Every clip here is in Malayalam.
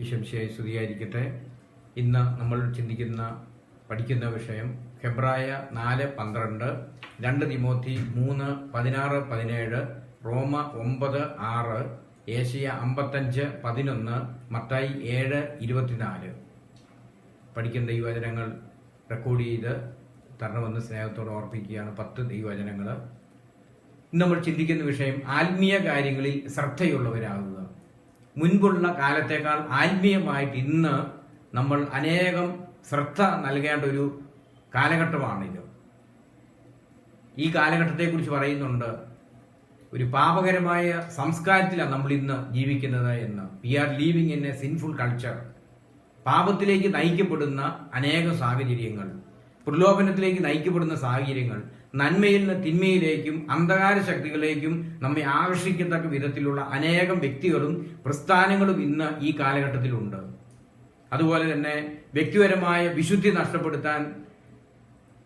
ഈശംശയായി സ്തുതിയായിരിക്കട്ടെ. ഇന്ന് നമ്മൾ പഠിക്കുന്ന വിഷയം ഹെബ്രായ 4:12, 2 തിമോത്തി 3:16-17, റോമ 9:6, ഏശയ 55:11, മത്തായി 7:24. പഠിക്കുന്ന ദൈവവചനങ്ങൾ റെക്കോർഡ് ചെയ്ത് തരണമെന്ന് സ്നേഹത്തോടെ ഓർപ്പിക്കുകയാണ്. 10 ദൈവവചനങ്ങൾ. ഇന്ന് നമ്മൾ ചിന്തിക്കുന്ന വിഷയം ആത്മീയ കാര്യങ്ങളിൽ ശ്രദ്ധയുള്ളവരാകുക. മുൻപുള്ള കാലത്തേക്കാൾ ആത്മീയമായിട്ട് ഇന്ന് നമ്മൾ അനേകം ശ്രദ്ധ നൽകേണ്ട ഒരു കാലഘട്ടമാണിത്. ഈ കാലഘട്ടത്തെക്കുറിച്ച് പറയുന്നുണ്ട്, ഒരു പാപകരമായ സംസ്കാരത്തിലാണ് നമ്മൾ ഇന്ന് ജീവിക്കുന്നത് എന്ന്. We are living in a sinful culture. പാപത്തിലേക്ക് നയിക്കപ്പെടുന്ന അനേകം സാഹചര്യങ്ങൾ, പ്രലോഭനത്തിലേക്ക് നയിക്കപ്പെടുന്ന സാഹചര്യങ്ങൾ, നന്മയിൽ നിന്ന് തിന്മയിലേക്കും അന്ധകാര ശക്തികളിലേക്കും നമ്മെ ആകർഷിക്കത്തക്ക വിധത്തിലുള്ള അനേകം വ്യക്തികളും പ്രസ്ഥാനങ്ങളും ഇന്ന് ഈ കാലഘട്ടത്തിലുണ്ട്. അതുപോലെ തന്നെ വ്യക്തിപരമായ വിശുദ്ധി നഷ്ടപ്പെടുത്താൻ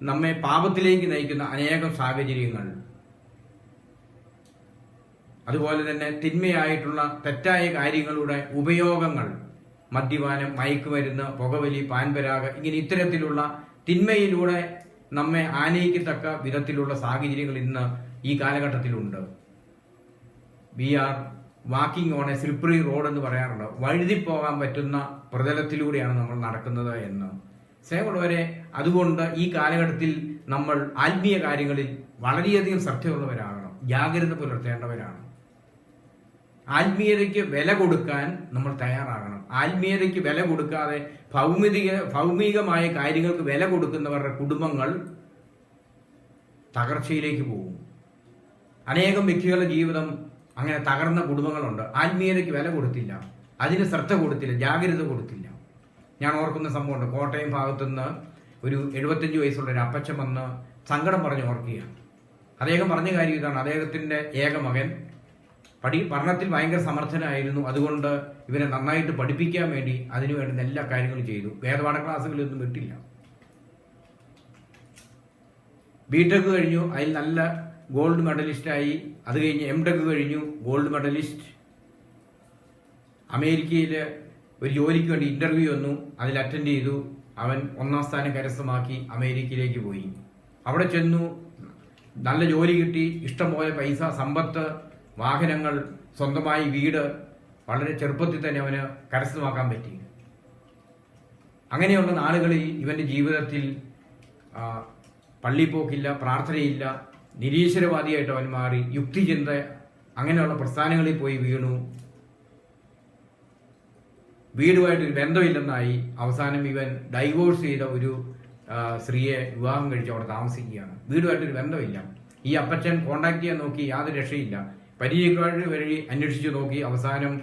നമ്മെ പാപത്തിലേക്ക് നയിക്കുന്ന അനേകം സാഹചര്യങ്ങൾ, അതുപോലെ തന്നെ തിന്മയായിട്ടുള്ള തെറ്റായ കാര്യങ്ങളുടെ ഉപയോഗങ്ങൾ, മദ്യപാനം, മയക്കുമരുന്ന്, പുകവലി, പാൻപരാഗ്, ഇങ്ങനെ ഇത്തരത്തിലുള്ള തിന്മയിലൂടെ നമ്മെ ആനയിക്കത്തക്ക വിധത്തിലുള്ള സാഹചര്യങ്ങൾ ഇന്ന് ഈ കാലഘട്ടത്തിലുണ്ട്. We are walking on a slippery road എന്ന് പറയാറുണ്ട്. വഴുതിപ്പോകാൻ പറ്റുന്ന പ്രതലത്തിലൂടെയാണ് നമ്മൾ നടക്കുന്നത് എന്ന്. സ്നേഹമുള്ളവരെ, അതുകൊണ്ട് ഈ കാലഘട്ടത്തിൽ നമ്മൾ ആത്മീയ കാര്യങ്ങളിൽ വളരെയധികം ശ്രദ്ധയുള്ളവരാകണം, ജാഗ്രത പുലർത്തേണ്ടവരാണ്. ആത്മീയതയ്ക്ക് വില കൊടുക്കാൻ നമ്മൾ തയ്യാറാകണം. ആത്മീയതയ്ക്ക് വില കൊടുക്കാതെ ഭൗമികമായ കാര്യങ്ങൾക്ക് വില കൊടുക്കുന്നവരുടെ കുടുംബങ്ങൾ തകർച്ചയിലേക്ക് പോകും. അനേകം വ്യക്തികളുടെ ജീവിതം അങ്ങനെ തകർന്ന കുടുംബങ്ങളുണ്ട്. ആത്മീയതയ്ക്ക് വില കൊടുത്തില്ല, അതിന് ശ്രദ്ധ കൊടുത്തില്ല, ജാഗ്രത കൊടുത്തില്ല. ഞാൻ ഓർക്കുന്ന സംഭവമുണ്ട്. കോട്ടയം ഭാഗത്തുനിന്ന് ഒരു 75 വയസ്സുള്ള ഒരു അപ്പച്ചൻ വന്ന് സങ്കടം പറഞ്ഞ് ഓർക്കുകയാണ്. അദ്ദേഹം പറഞ്ഞ കാര്യം ഇതാണ്: അദ്ദേഹത്തിന്റെ ഏക മകൻ പഠനത്തിൽ ഭയങ്കര സമർത്ഥനായിരുന്നു. അതുകൊണ്ട് ഇവനെ നന്നായിട്ട് പഠിപ്പിക്കാൻ വേണ്ടി അതിനു വേണ്ടുന്ന എല്ലാ കാര്യങ്ങളും ചെയ്തു. വേദപാഠ ക്ലാസ്സുകളൊന്നും വിട്ടില്ല. ബിടെക് കഴിഞ്ഞു, അതിൽ നല്ല ഗോൾഡ് മെഡലിസ്റ്റായി. അത് കഴിഞ്ഞ് എംടെക് കഴിഞ്ഞു, ഗോൾഡ് മെഡലിസ്റ്റ്. അമേരിക്കയിൽ ഒരു ജോലിക്ക് വേണ്ടി ഇന്റർവ്യൂ വന്നു, അതിൽ അറ്റൻഡ് ചെയ്തു. അവൻ 1ാം സ്ഥാനം കരസ്ഥമാക്കി അമേരിക്കയിലേക്ക് പോയി. അവിടെ ചെന്നു, നല്ല ജോലി കിട്ടി, ഇഷ്ടംപോലെ പൈസ, സമ്പത്ത്, വാഹനങ്ങൾ, സ്വന്തമായി വീട് വളരെ ചെറുപ്പത്തിൽ തന്നെ അവന് കരസ്ഥമാക്കാൻ പറ്റി. അങ്ങനെയുള്ള നാളുകളിൽ ഇവന്റെ ജീവിതത്തിൽ പള്ളിപ്പോക്കില്ല, പ്രാർത്ഥനയില്ല, നിരീശ്വരവാദിയായിട്ട് അവൻ മാറി. യുക്തിചിന്ത, അങ്ങനെയുള്ള പ്രസ്ഥാനങ്ങളിൽ പോയി വീണു. വീടുമായിട്ടൊരു ബന്ധമില്ലെന്നായി. അവസാനം ഇവൻ ഡൈവോഴ്സ് ചെയ്ത ഒരു സ്ത്രീയെ വിവാഹം കഴിച്ച് അവിടെ താമസിക്കുകയാണ്. വീടുമായിട്ടൊരു ബന്ധമില്ല. ഈ അപ്പച്ചൻ കോണ്ടാക്ട് ചെയ്യാൻ നോക്കി, യാതൊരു രക്ഷയില്ല. പരിചയക്കാർ വഴി അന്വേഷിച്ച് നോക്കി. അവസാനം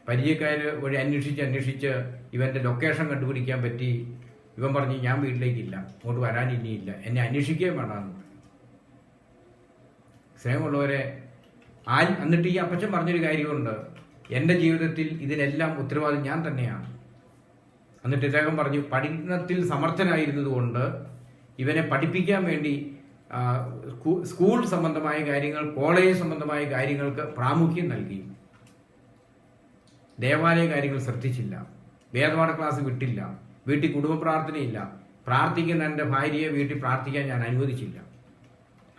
പരിചയക്കാർ വഴി അന്വേഷിച്ച് ഇവന്റെ ലൊക്കേഷൻ കണ്ടുപിടിക്കാൻ പറ്റി. ഇവൻ പറഞ്ഞു, ഞാൻ വീട്ടിലേക്കില്ല, അങ്ങോട്ട് വരാൻ ഇനിയില്ല, എന്നെ അന്വേഷിക്കുകയും വേണമെന്ന്. സ്നേഹമുള്ളവരെ, എന്നിട്ട് ഈ അപ്പച്ചൻ പറഞ്ഞൊരു കാര്യമുണ്ട്: എൻ്റെ ജീവിതത്തിൽ ഇതിനെല്ലാം ഉത്തരവാദി ഞാൻ തന്നെയാണ്. എന്നിട്ട് ഇദ്ദേഹം പറഞ്ഞു, പഠനത്തിൽ സമർത്ഥനായിരുന്നത് കൊണ്ട് ഇവനെ പഠിപ്പിക്കാൻ വേണ്ടി സ്കൂൾ സംബന്ധമായ കാര്യങ്ങൾ, കോളേജ് സംബന്ധമായ കാര്യങ്ങൾക്ക് പ്രാമുഖ്യം നൽകി. ദേവാലയ കാര്യങ്ങൾ ശ്രദ്ധിച്ചില്ല, വേദപാഠ ക്ലാസ് വിട്ടില്ല, വീട്ടിൽ കുടുംബ പ്രാർത്ഥനയില്ല. പ്രാർത്ഥിക്കുന്ന എൻ്റെ ഭാര്യയെ വീട്ടിൽ പ്രാർത്ഥിക്കാൻ ഞാൻ അനുവദിച്ചില്ല.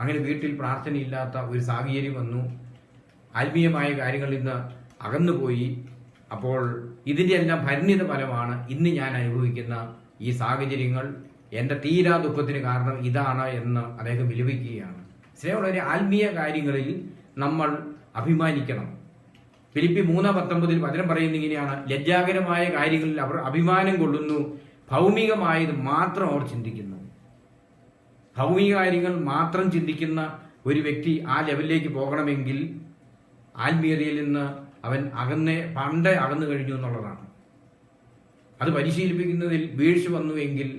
അങ്ങനെ വീട്ടിൽ പ്രാർത്ഥനയില്ലാത്ത ഒരു സാഹചര്യം വന്നു. ആത്മീയമായ കാര്യങ്ങളിൽ നിന്ന് അകന്നുപോയി. അപ്പോൾ ഇതിൻ്റെ എല്ലാം പരിണിത ഫലമാണ് ഇന്ന് ഞാൻ അനുഭവിക്കുന്ന ഈ സാഹചര്യങ്ങൾ. എൻ്റെ തീരാ ദുഃഖത്തിന് കാരണം ഇതാണ് എന്ന് അദ്ദേഹം വിലപിക്കുകയാണ്. സ്നേഹമുള്ളവരെ, ആത്മീയ കാര്യങ്ങളിൽ നമ്മൾ അഭിമാനിക്കണം. ഫിലിപ്പി 3:19 വചനം പറയുന്ന ഇങ്ങനെയാണ്: ലജ്ജാകരമായ കാര്യങ്ങളിൽ അവർ അഭിമാനം കൊള്ളുന്നു, ഭൗമികമായത് മാത്രം അവർ ചിന്തിക്കുന്നു. ഭൗമിക കാര്യങ്ങൾ മാത്രം ചിന്തിക്കുന്ന ഒരു വ്യക്തി ആ ലെവലിലേക്ക് പോകണമെങ്കിൽ ആത്മീയതയിൽ നിന്ന് അവൻ പണ്ടേ അകന്നു കഴിഞ്ഞു എന്നുള്ളതാണ്. അത് പരിശീലിപ്പിക്കുന്നതിൽ വീഴ്ച വന്നുവെങ്കിൽ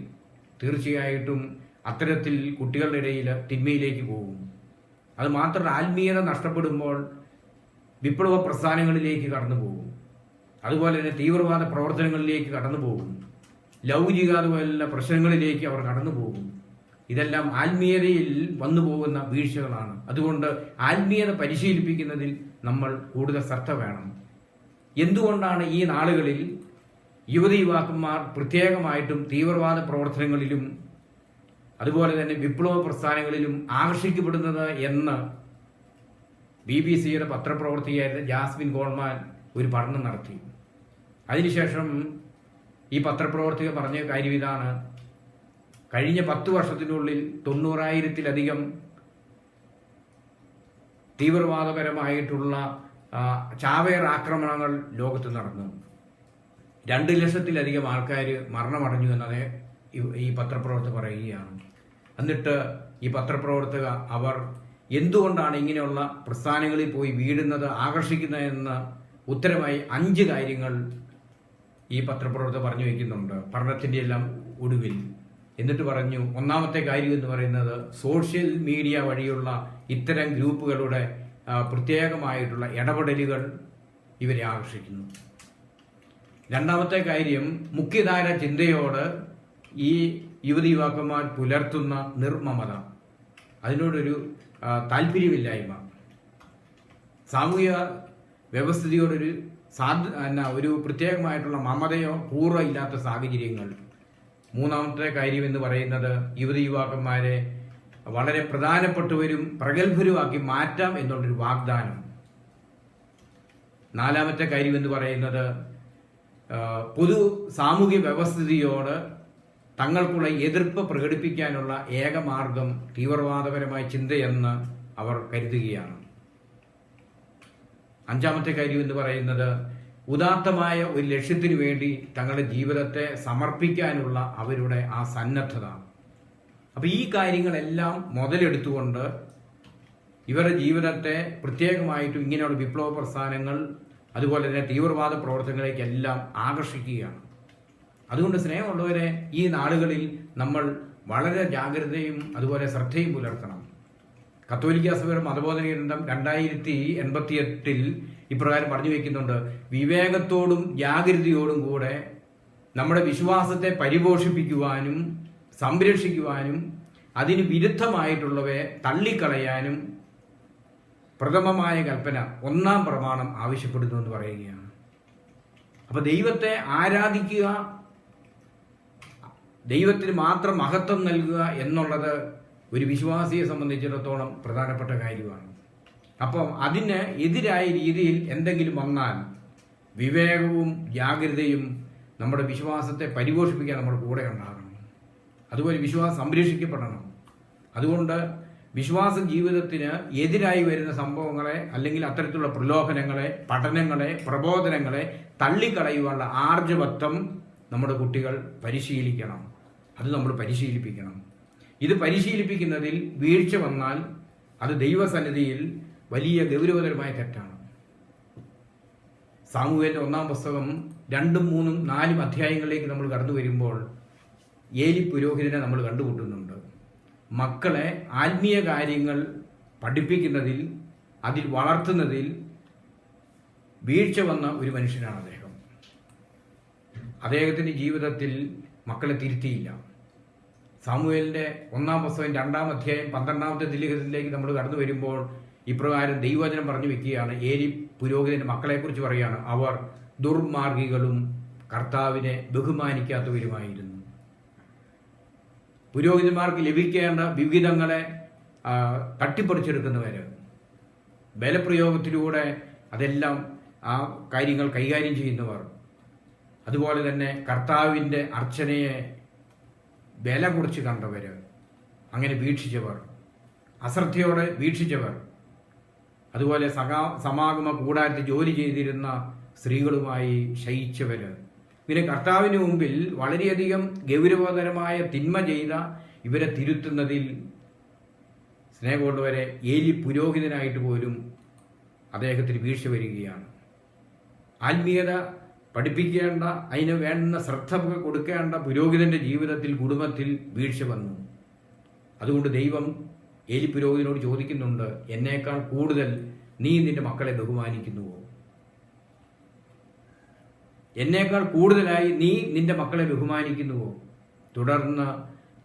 തീർച്ചയായിട്ടും അത്തരത്തിൽ കുട്ടികളുടെ ഇടയിൽ തിന്മയിലേക്ക് പോകും. അത് മാത്രമല്ല, ആത്മീയത നഷ്ടപ്പെടുമ്പോൾ വിപ്ലവ പ്രസ്ഥാനങ്ങളിലേക്ക് കടന്നു പോകും. അതുപോലെ തന്നെ തീവ്രവാദ പ്രവർത്തനങ്ങളിലേക്ക് കടന്നു പോകും. ലൗകിക അതുപോലുള്ള പ്രശ്നങ്ങളിലേക്ക് അവർ കടന്നു പോകും. ഇതെല്ലാം ആത്മീയതയിൽ വന്നു പോകുന്ന വീഴ്ചകളാണ്. അതുകൊണ്ട് ആത്മീയത പരിശീലിപ്പിക്കുന്നതിൽ നമ്മൾ കൂടുതൽ ശ്രദ്ധ വേണം. എന്തുകൊണ്ടാണ് ഈ നാളുകളിൽ യുവതീ-യുവാക്കന്മാർ പ്രത്യേകമായിട്ടും തീവ്രവാദ പ്രവർത്തനങ്ങളിലും അതുപോലെ തന്നെ വിപ്ലവ പ്രസ്ഥാനങ്ങളിലും ആകർഷിക്കപ്പെടുന്നത് എന്ന് BBC-യുടെ പത്രപ്രവർത്തകയായിരുന്ന ജാസ്മിൻ ഗോൾമാൻ ഒരു പഠനം നടത്തി. അതിനുശേഷം ഈ പത്രപ്രവർത്തക പറഞ്ഞ കാര്യം ഇതാണ്: കഴിഞ്ഞ 10 വർഷത്തിനുള്ളിൽ 90,000-ത്തിലധികം തീവ്രവാദപരമായിട്ടുള്ള ചാവേർ ആക്രമണങ്ങൾ ലോകത്ത് നടന്നു. 2 ലക്ഷത്തിലധികം ആൾക്കാർ മരണമടഞ്ഞു എന്നത് ഈ പത്രപ്രവർത്തക പറയുകയാണ്. എന്നിട്ട് ഈ പത്രപ്രവർത്തക അവർ എന്തുകൊണ്ടാണ് ഇങ്ങനെയുള്ള പ്രസ്ഥാനങ്ങളിൽ പോയി വീഴുന്നത്, ആകർഷിക്കുന്നതെന്ന് ഉത്തരമായി 5 കാര്യങ്ങൾ ഈ പത്രപ്രവർത്തക പറഞ്ഞു വയ്ക്കുന്നുണ്ട് പഠനത്തിൻ്റെ എല്ലാം ഒടുവിൽ. എന്നിട്ട് പറഞ്ഞു, ഒന്നാമത്തെ കാര്യം എന്ന് പറയുന്നത് സോഷ്യൽ മീഡിയ വഴിയുള്ള ഇത്തരം ഗ്രൂപ്പുകളുടെ പ്രത്യേകമായിട്ടുള്ള ഇടപെടലുകൾ ഇവരെ ആകർഷിക്കുന്നു. രണ്ടാമത്തെ കാര്യം മുഖ്യധാര ചിന്തയോട് ഈ യുവതീ-യുവാക്കന്മാർ പുലർത്തുന്ന നിർമ്മമത, അതിനോടൊരു താല്പര്യമില്ലായ്മ, സാമൂഹിക വ്യവസ്ഥിതിയോടൊരു ഒരു പ്രത്യേകമായിട്ടുള്ള മമതയോ പൂർവ്വ ഇല്ലാത്ത സാഹചര്യങ്ങൾ. മൂന്നാമത്തെ കാര്യം എന്ന് പറയുന്നത് യുവതീ-യുവാക്കന്മാരെ വളരെ പ്രധാനപ്പെട്ടവരും പ്രഗത്ഭരുമാക്കി മാറ്റാം എന്നുള്ളൊരു വാഗ്ദാനം. നാലാമത്തെ കാര്യം എന്ന് പറയുന്നത് പൊതു സാമൂഹിക വ്യവസ്ഥിതിയോട് തങ്ങൾക്കുള്ള എതിർപ്പ് പ്രകടിപ്പിക്കാനുള്ള ഏക മാർഗം തീവ്രവാദപരമായ ചിന്തയെന്ന് അവർ കരുതുകയാണ്. അഞ്ചാമത്തെ കാര്യം എന്ന് പറയുന്നത് ഉദാത്തമായ ഒരു ലക്ഷ്യത്തിനു വേണ്ടി തങ്ങളുടെ ജീവിതത്തെ സമർപ്പിക്കാനുള്ള അവരുടെ ആ സന്നദ്ധത. അപ്പോൾ ഈ കാര്യങ്ങളെല്ലാം മുതലെടുത്തുകൊണ്ട് ഇവരുടെ ജീവിതത്തെ പ്രത്യേകമായിട്ടും ഇങ്ങനെയുള്ള വിപ്ലവ പ്രസ്ഥാനങ്ങൾ അതുപോലെ തന്നെ തീവ്രവാദ പ്രവർത്തനങ്ങളിലേക്കെല്ലാം ആകർഷിക്കുകയാണ്. അതുകൊണ്ട് സ്നേഹമുള്ളവരെ, ഈ നാടുകളിൽ നമ്മൾ വളരെ ജാഗ്രതയും അതുപോലെ ശ്രദ്ധയും പുലർത്തണം. കത്തോലിക്ക സഭയുടെ മതബോധന ഗ്രന്ഥം 2088 ഇപ്രകാരം പറഞ്ഞു വയ്ക്കുന്നുണ്ട്: വിവേകത്തോടും ജാഗ്രതയോടും കൂടെ നമ്മുടെ വിശ്വാസത്തെ പരിപോഷിപ്പിക്കുവാനും സംരക്ഷിക്കുവാനും അതിന് വിരുദ്ധമായിട്ടുള്ളവയെ തള്ളിക്കളയാനും പ്രഥമമായ കൽപ്പന, 1-ാം പ്രമാണം ആവശ്യപ്പെടുന്നു എന്ന് പറയുകയാണ്. അപ്പൊ ദൈവത്തെ ആരാധിക്കുക, ദൈവത്തിന് മാത്രം മഹത്വം നൽകുക എന്നുള്ളത് ഒരു വിശ്വാസിയെ സംബന്ധിച്ചിടത്തോളം പ്രധാനപ്പെട്ട കാര്യമാണ്. അപ്പം അതിന് എതിരായ രീതിയിൽ എന്തെങ്കിലും വന്നാൽ വിവേകവും ജാഗ്രതയും നമ്മുടെ വിശ്വാസത്തെ പരിപോഷിപ്പിക്കാൻ നമ്മുടെ കൂടെ ഉണ്ടാകണം. അതുപോലെ വിശ്വാസം സംരക്ഷിക്കപ്പെടണം. അതുകൊണ്ട് വിശ്വാസ ജീവിതത്തിന് എതിരായി വരുന്ന സംഭവങ്ങളെ അല്ലെങ്കിൽ അത്തരത്തിലുള്ള പ്രലോഭനങ്ങളെ, പഠനങ്ങളെ, പ്രബോധനങ്ങളെ തള്ളിക്കളയുവാനുള്ള ആർജവത്വം നമ്മുടെ കുട്ടികൾ പരിശീലിക്കണം. അത് നമ്മൾ പരിശീലിപ്പിക്കണം. ഇത് പരിശീലിപ്പിക്കുന്നതിൽ വീഴ്ച വന്നാൽ അത് ദൈവസന്നിധിയിൽ വലിയ ഗൗരവതരമായ തെറ്റാണ്. സാമൂഹ്യന്റെ 1-ാം പുസ്തകം 2, 3, 4 അധ്യായങ്ങളിലേക്ക് നമ്മൾ കടന്നു വരുമ്പോൾ ഏലി പുരോഹിതനെ നമ്മൾ കണ്ടുമുട്ടുന്നുണ്ട്. മക്കളെ ആത്മീയ കാര്യങ്ങൾ പഠിപ്പിക്കുന്നതിൽ, അതിൽ വളർത്തുന്നതിൽ വീഴ്ച വന്ന ഒരു മനുഷ്യനാണ് അദ്ദേഹം. അദ്ദേഹത്തിന്റെ ജീവിതത്തിൽ മക്കളെ തിരുത്തിയില്ല. സാമൂഹ്യലിന്റെ 1-ാം പുസ്തകം 2-ാം അധ്യായം 12-ാമത്തെ തിലകത്തിലേക്ക് നമ്മൾ കടന്നു വരുമ്പോൾ ഇപ്രകാരം ദൈവവചനം പറഞ്ഞു വെക്കുകയാണ്. ഏലി പുരോഹിതന്റെ മക്കളെക്കുറിച്ച് പറയുകയാണ്: അവർ ദുർമാർഗികളും കർത്താവിനെ ബഹുമാനിക്കാത്തവരുമായിരുന്നു. പുരോഹിതന്മാർക്ക് ലഭിക്കേണ്ട വിവിധങ്ങളെ തട്ടിപ്പറിച്ചെടുക്കുന്നവര്, ബലപ്രയോഗത്തിലൂടെ അതെല്ലാം ആ കാര്യങ്ങൾ കൈകാര്യം ചെയ്യുന്നവർ, അതുപോലെ തന്നെ കർത്താവിൻ്റെ അർച്ചനയെ വില കുറിച്ച് കണ്ടവര്, അങ്ങനെ വീക്ഷിച്ചവർ, അശ്രദ്ധയോടെ വീക്ഷിച്ചവർ, അതുപോലെ സമാഗമ കൂടാരത്തിൽ ജോലി ചെയ്തിരുന്ന സ്ത്രീകളുമായി ശയിച്ചവര്, പിന്നെ കർത്താവിന് മുമ്പിൽ വളരെയധികം ഗൗരവതരമായ തിന്മ ചെയ്ത ഇവരെ തിരുത്തുന്നതിൽ സ്നേഹമുള്ളവരെ ഏലി പുരോഹിതനായിട്ട് പോലും അദ്ദേഹത്തിന് വീഴ്ച വരികയാണ്. ആത്മീയത പഠിപ്പിക്കേണ്ട, അതിന് വേണ്ടുന്ന ശ്രദ്ധ കൊടുക്കേണ്ട പുരോഹിതന്റെ ജീവിതത്തിൽ, കുടുംബത്തിൽ വീഴ്ച വന്നു. അതുകൊണ്ട് ദൈവം ഏലി പുരോഹിതനോട് ചോദിക്കുന്നുണ്ട്: എന്നേക്കാൾ കൂടുതൽ നീ നിന്റെ മക്കളെ ബഹുമാനിക്കുന്നുവോ? എന്നേക്കാൾ കൂടുതലായി നീ നിന്റെ മക്കളെ ബഹുമാനിക്കുന്നുവോ? തുടർന്ന്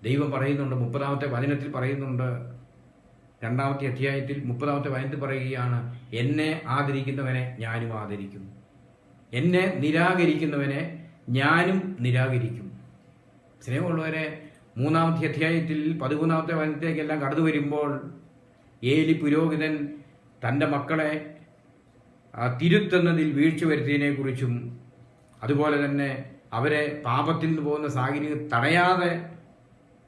ദൈവം പറയുന്നുണ്ട്, 30-ാമത്തെ വചനത്തിൽ പറയുന്നുണ്ട്, 2-ാമത്തെ അധ്യായത്തിൽ 30-ാമത്തെ വചനത്തിൽ പറയുകയാണ്: എന്നെ ആദരിക്കുന്നവനെ ഞാനും ആദരിക്കും, എന്നെ നിരാകരിക്കുന്നവനെ ഞാനും നിരാകരിക്കും. സ്നേഹമുള്ളവരെ, 3-ാമത്തെ അധ്യായത്തിൽ 13-ാമത്തെ വചനത്തിലേക്കെല്ലാം കടന്നു വരുമ്പോൾ ഏലി പുരോഹിതൻ തൻ്റെ മക്കളെ തിരുത്തുന്നതിൽ വീഴ്ച വരുത്തിയതിനെക്കുറിച്ചും അതുപോലെ തന്നെ അവരെ പാപത്തിൽ നിന്ന് പോകുന്ന സാഹചര്യം തടയാതെ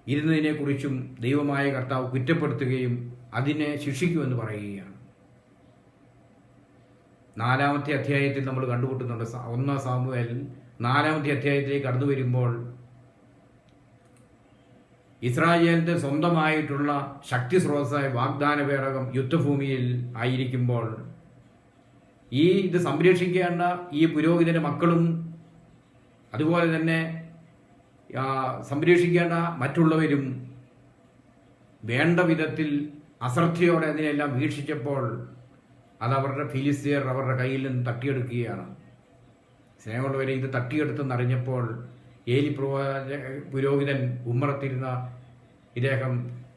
ഇരുന്നതിനെക്കുറിച്ചും ദൈവമായ കർത്താവ് കുറ്റപ്പെടുത്തുകയും അതിനെ ശിക്ഷിക്കുമെന്ന് പറയുകയാണ്. 4-ാമത്തെ അധ്യായത്തിൽ നമ്മൾ കണ്ടുമുട്ടുന്നുണ്ട്. 1 സാമുവേൽ 4-ാമത്തെ അധ്യായത്തിലേക്ക് കടന്നു വരുമ്പോൾ ഇസ്രായേലിന്റെ സ്വന്തമായിട്ടുള്ള ശക്തി സ്രോതസ്സായ വാഗ്ദാന പേടകം യുദ്ധഭൂമിയിൽ ആയിരിക്കുമ്പോൾ ഇത് സംരക്ഷിക്കേണ്ട ഈ പുരോഹിതന്റെ മക്കളും അതുപോലെ തന്നെ സംരക്ഷിക്കേണ്ട മറ്റുള്ളവരും വേണ്ട വിധത്തിൽ അശ്രദ്ധയോടെ അതിനെല്ലാം വീക്ഷിച്ചപ്പോൾ അത് ഫിലിസ്തീയർ അവരുടെ കയ്യിൽ നിന്ന് തട്ടിയെടുക്കുകയാണ്. സ്നേഹമുള്ളവരെ, ഇത് തട്ടിയെടുത്തെന്നറിഞ്ഞപ്പോൾ ഏലി പുരോഹിതൻ ഉമ്മറത്തിരുന്ന ഇദ്ദേഹം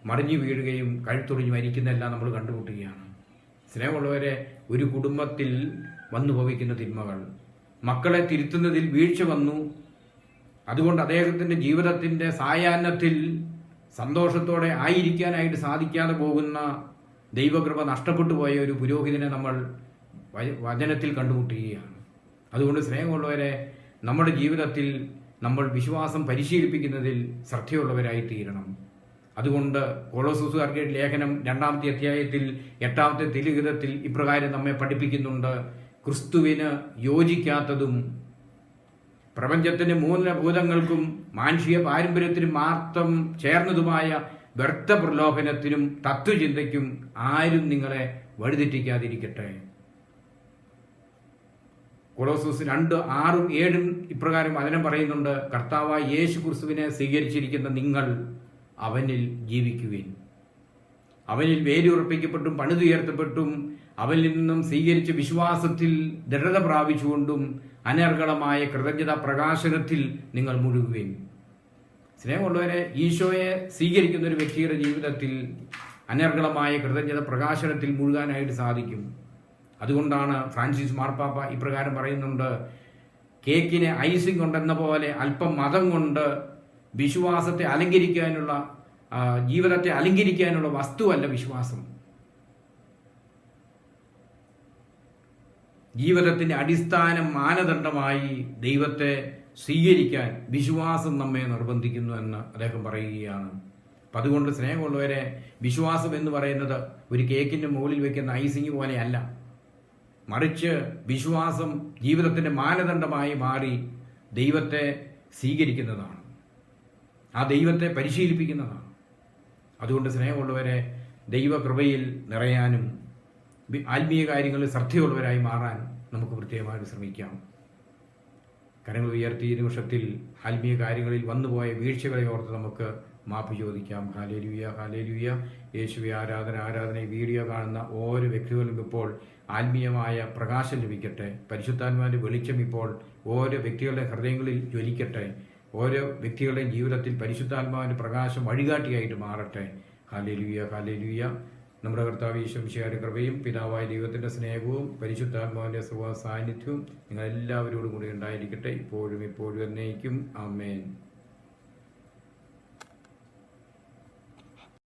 മറിഞ്ഞു വീഴുകയും കഴുത്തൊടിഞ്ഞ് മരിക്കുന്നതെല്ലാം നമ്മൾ കണ്ടുമുട്ടുകയാണ്. സ്നേഹമുള്ളവരെ, ഒരു കുടുംബത്തിൽ വന്നു ഭവിക്കുന്ന തിന്മകൾ, മക്കളെ തിരുത്തുന്നതിൽ വീഴ്ച വന്നു, അതുകൊണ്ട് അദ്ദേഹത്തിൻ്റെ ജീവിതത്തിൻ്റെ സായാഹ്നത്തിൽ സന്തോഷത്തോടെ ആയിരിക്കാനായിട്ട് സാധിക്കാതെ പോകുന്ന ദൈവകൃപ നഷ്ടപ്പെട്ടു പോയ ഒരു പുരോഹിതനെ നമ്മൾ വചനത്തിൽ കണ്ടുമുട്ടുകയാണ്. അതുകൊണ്ട് സ്നേഹമുള്ളവരെ, നമ്മുടെ ജീവിതത്തിൽ നമ്മൾ വിശ്വാസം പരിശീലിപ്പിക്കുന്നതിൽ ശ്രദ്ധയുള്ളവരായി തീരണം. അതുകൊണ്ട് കൊളോസ്സുകാർക്ക് ലേഖനം 2-ാമത്തെ അധ്യായത്തിൽ 8-ാമത്തെ തിരുഹിതത്തിൽ ഇപ്രകാരം നമ്മെ പഠിപ്പിക്കുന്നുണ്ട്: ക്രിസ്തുവിന് യോജിക്കാത്തതും പ്രപഞ്ചത്തിന്റെ മൂലഭൂതങ്ങൾക്കും മാനുഷിക പാരമ്പര്യത്തിനും മാത്രം ചേർന്നതുമായ വ്യർത്ഥ പ്രലോഭനത്തിനും തത്വചിന്തയ്ക്കും ആരും നിങ്ങളെ വഴിതെറ്റിക്കാതിരിക്കട്ടെ. കൊളോസ്സോസ് 2:6-7 ഇപ്രകാരം വചനം പറയുന്നുണ്ട്: കർത്താവായ യേശു ക്രിസ്തുവിനെ സ്വീകരിച്ചിരിക്കുന്ന നിങ്ങൾ അവനിൽ ജീവിക്കുവിൻ. അവനിൽ വേരുറപ്പിക്കപ്പെട്ടും പണിതുയർത്തപ്പെട്ടും അവനിൽ നിന്നും സ്വീകരിച്ച വിശ്വാസത്തിൽ ദൃഢത പ്രാപിച്ചുകൊണ്ടും അനർഗളമായ കൃതജ്ഞതാ പ്രകാശനത്തിൽ നിങ്ങൾ മുഴുകുവിൻ. സ്നേഹമുള്ളവരെ, ഈശോയെ സ്വീകരിക്കുന്ന ഒരു വ്യക്തിയുടെ ജീവിതത്തിൽ അനർഗളമായ കൃതജ്ഞത പ്രകാശനത്തിൽ മുഴുകാനായിട്ട് സാധിക്കും. അതുകൊണ്ടാണ് ഫ്രാൻസിസ് മാർപ്പാപ്പ ഇപ്രകാരം പറയുന്നുണ്ട്: കേക്കിനെ ഐസിംഗ് കൊണ്ടെന്ന പോലെ അല്പം മതം കൊണ്ട് വിശ്വാസത്തെ അലങ്കരിക്കാനുള്ള, ജീവിതത്തെ അലങ്കരിക്കാനുള്ള വസ്തുവല്ല വിശ്വാസം. ജീവിതത്തിന്റെ അടിസ്ഥാന മാനദണ്ഡമായി ദൈവത്തെ സ്വീകരിക്കാൻ വിശ്വാസം നമ്മെ നിർബന്ധിക്കുന്നു എന്ന് അദ്ദേഹം പറയുകയാണ്. അപ്പം അതുകൊണ്ട് സ്നേഹമുള്ളവരെ, വിശ്വാസം എന്ന് പറയുന്നത് ഒരു കേക്കിന്റെ മുകളിൽ വെക്കുന്ന ഐസിംഗ് പോലെയല്ല, മറിച്ച് വിശ്വാസം ജീവിതത്തിന്റെ മാനദണ്ഡമായി മാറി ദൈവത്തെ സ്വീകരിക്കുന്നതാണ്, ആ ദൈവത്തെ പരിശീലിപ്പിക്കുന്നതാണ്. അതുകൊണ്ട് സ്നേഹമുള്ളവരെ, ദൈവകൃപയിൽ നിറയാനും ആത്മീയ കാര്യങ്ങളിൽ ശ്രദ്ധയുള്ളവരായി മാറാൻ നമുക്ക് പ്രത്യേകമായിട്ട് ശ്രമിക്കാം. കരങ്ങൾ ഉയർത്തി ഈ നിമിഷത്തിൽ ആത്മീയ കാര്യങ്ങളിൽ വന്നുപോയ വീഴ്ചകളെ ഓർത്ത് നമുക്ക് മാപ്പ് ചോദിക്കാം. Hallelujah, hallelujah. യേശുവേ, ആരാധന. ഈ വീഡിയോ കാണുന്ന ഓരോ വ്യക്തികളും ഇപ്പോൾ ആത്മീയമായ പ്രകാശം ലഭിക്കട്ടെ. പരിശുദ്ധാത്മാവിന്റെ വെളിച്ചം ഇപ്പോൾ ഓരോ വ്യക്തികളുടെ ഹൃദയങ്ങളിൽ ജ്വലിക്കട്ടെ. ഓരോ വ്യക്തികളുടെയും ജീവിതത്തിൽ പരിശുദ്ധാത്മാവിന്റെ പ്രകാശം വഴികാട്ടിയായിട്ട് മാറട്ടെ. Hallelujah, hallelujah. നമ്മുടെ കർത്താവ് യേശു മിശിഹായുടെ കൃപയും പിതാവായ ദൈവത്തിന്റെ സ്നേഹവും പരിശുദ്ധാത്മാവിന്റെ സാന്നിധ്യവും നിങ്ങൾ എല്ലാവരോടും കൂടി ഉണ്ടായിരിക്കട്ടെ, ഇപ്പോഴും എന്നേക്കും. ആമേൻ.